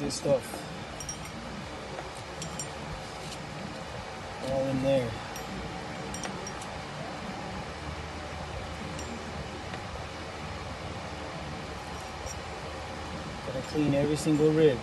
this stuff all in there. Gotta clean every single rib.